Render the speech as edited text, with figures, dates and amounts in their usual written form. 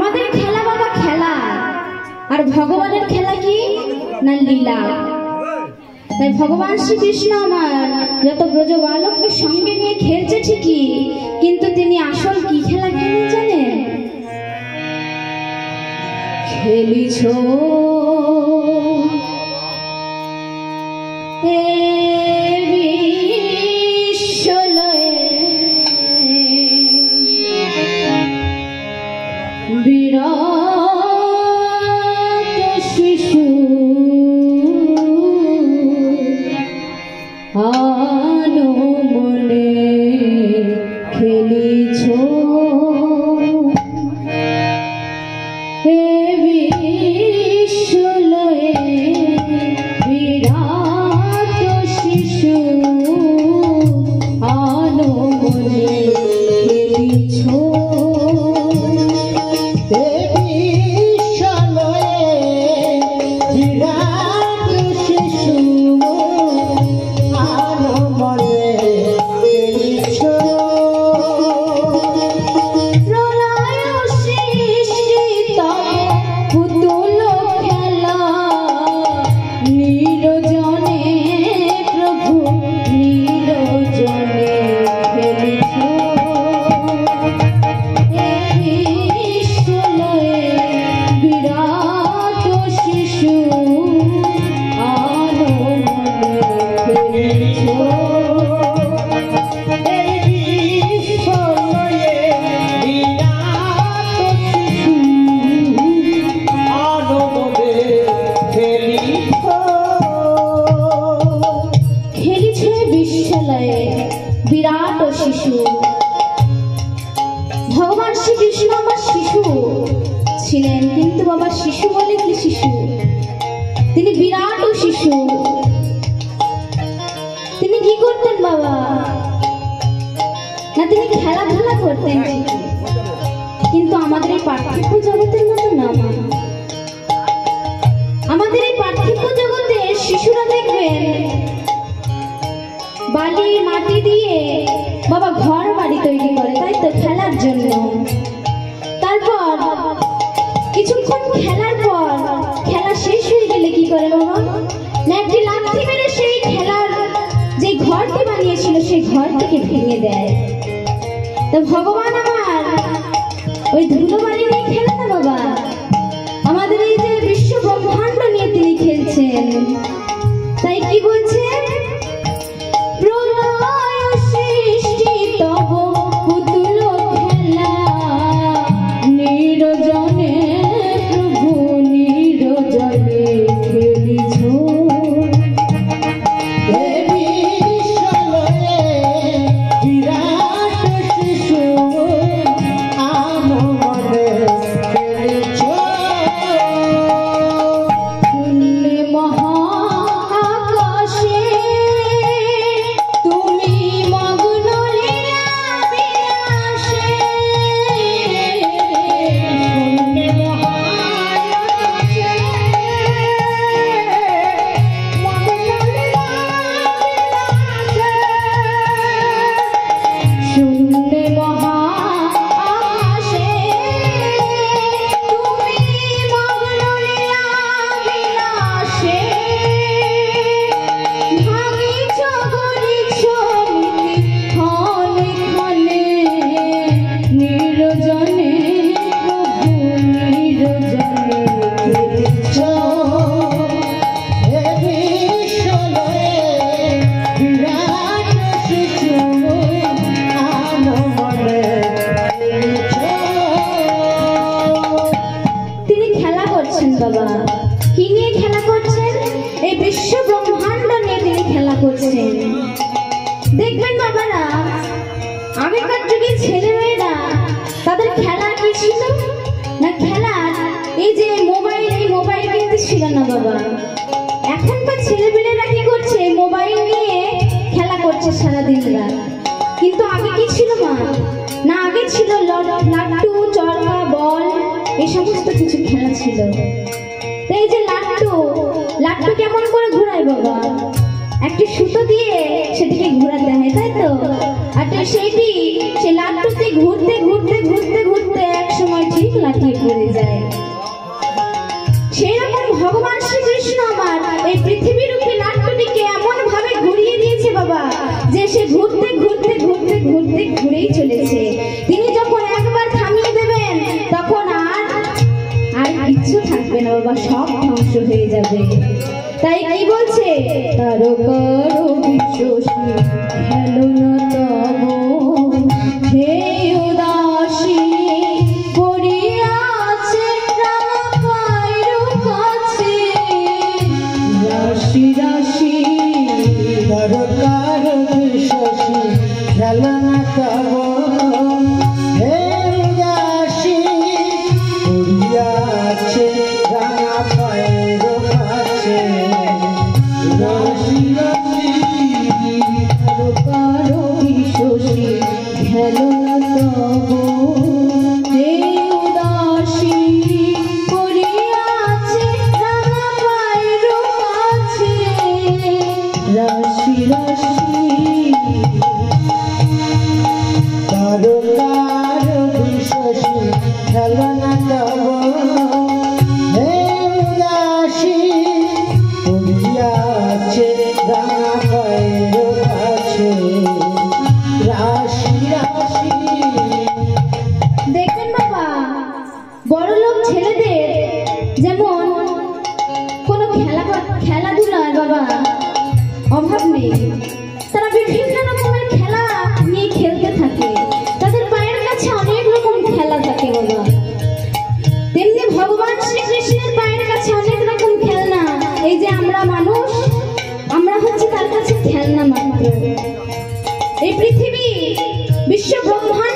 আমাদের খেলা বাবা খেলা, আর ভগবানের খেলা কি না লীলা। তাই ভগবান শ্রীকৃষ্ণ আমার যত ব্রজ বালককে সঙ্গে নিয়ে খেলছে ঠিকই, কিন্তু তিনি আসল কি খেলা খেলেন জানেন? খেলিছ বিরাট শিশু আনো মনে খেলিছ হে বিশ্বলয়ে বিরাট শিশু আনো মনে খেলিছ বিরাট শিশু। ভগবান শ্রীকৃষ্ণ আমার শিশু ছিলেন, কিন্তু বাবা শিশু বলে কি শিশু, তিনি বিরাট শিশু। তিনি কি করতেন বাবা না, তিনি খেলাধুলা করতেন, কিন্তু আমাদের এই পার্থিব জগতের মতো না। আমাদের এই পার্থিব জগতে শিশুরা দেখবেন বালি মাটি দিয়ে বাবা ঘর বাড়ি তৈরি করে, তাই তো খেলার জন্য। তারপর কিছুক্ষণ খেলার পর খেলা শেষ হয়ে গেলে কি করে বাবা না, একটি লাঠি মেরে সেই খেলার যে ঘরটি বানিয়েছিল সেই ঘরটিকে ভেঙে দেয়। তো ভগবান আমার ওই ধুলো বালি নিয়ে খেলে না বাবা, আমাদের এই যে বিশ্ব ব্রহ্মাণ্ড নিয়ে তিনি খেলছেন। তাই কি বলছে, বাবা কি নিয়ে খেলা করছেন? এই বিশ্ব ব্রহ্মাণ্ড নিয়ে তিনি খেলা করছেন। দেখবেন বাবারা, আগেকার যুগে ছেলেমেয়েরা তাদের খেলা কি ছিল না, খেলার এই যে মোবাইল, এই মোবাইল কিন্তু ছিল না বাবা। এখনকার ছেলেমেয়েরা কি করছে, মোবাইল নিয়ে খেলা করছে সারাদিন রাত। কিন্তু আগে কি ছিল মা না, আগে ছিল লাট্টু, চরকা, বল, এই সমস্ত কিছু খেলা ছিল। এই যে লাট্টু কেমন করে ঘোরায় বাবা, একটি সুতো দিয়ে সেটিকে ঘোরাতে হয়, তাই তো। আর সেইটি সেই লাট্টুতে ঘুরতে ঘুরতে ঘুরতে ঘুরতে এক সময় ঠিক ঠিক লাটিয়ে পড়ে যায়। সেই রকম ভগবান শ্রীকৃষ্ণ আমার এই পৃথিবীর রূপী লাট্টুটিকে এমন ভাবে ঘুরিয়ে দিয়েছে বাবা, যে সে ঘুরতে ঘুরতে ঘুরতে ঘুরতে ঘুরেই চলেছে। তিনি যখন একবার থামিয়ে দেবেন তখন আর কিচ্ছু থাকবে না বাবা, সব ধ্বংস হয়ে যাবে। তাই কি বলছে, তারকার বিশ্বসী খেলো না তব হে উদাসী পড়িয়াছে রামায়ণ কাছে রাশি রাশি তারকার বিশ্বসী খেলো না তব হে উদাসী পড়িয়াছে রামায়ণ কাছে রাশি রাশি তারকার বিশ্বসী খেলো না তব হে উদাসী পড়িয়াছে রামায়ণ কাছে রাশি রাশি তারকার বিশ্বসী খেলো না তব হে উদাসী পড়িয়াছে রামায়ণ কাছে রাশি রাশি। দেখবেন বাবা, বড়লোক ছেলেদের যেমন কোনো খেলাধুলার বাবা অভাব নেই, তারা বিভিন্ন রকমের খেলা নিয়ে খেলতে থাকে, তাদের পায়ের কাছে অনেক রকম খেলা থাকে বাবা। তেমনি ভগবান শ্রীকৃষ্ণের পায়ের কাছে অনেক রকম খেলনা। এই যে আমরা মানুষ, আমরা হচ্ছে তার কাছে খেলনা মাত্র। এই পৃথিবী বিশ্ব ব্রহ্মাণ্ড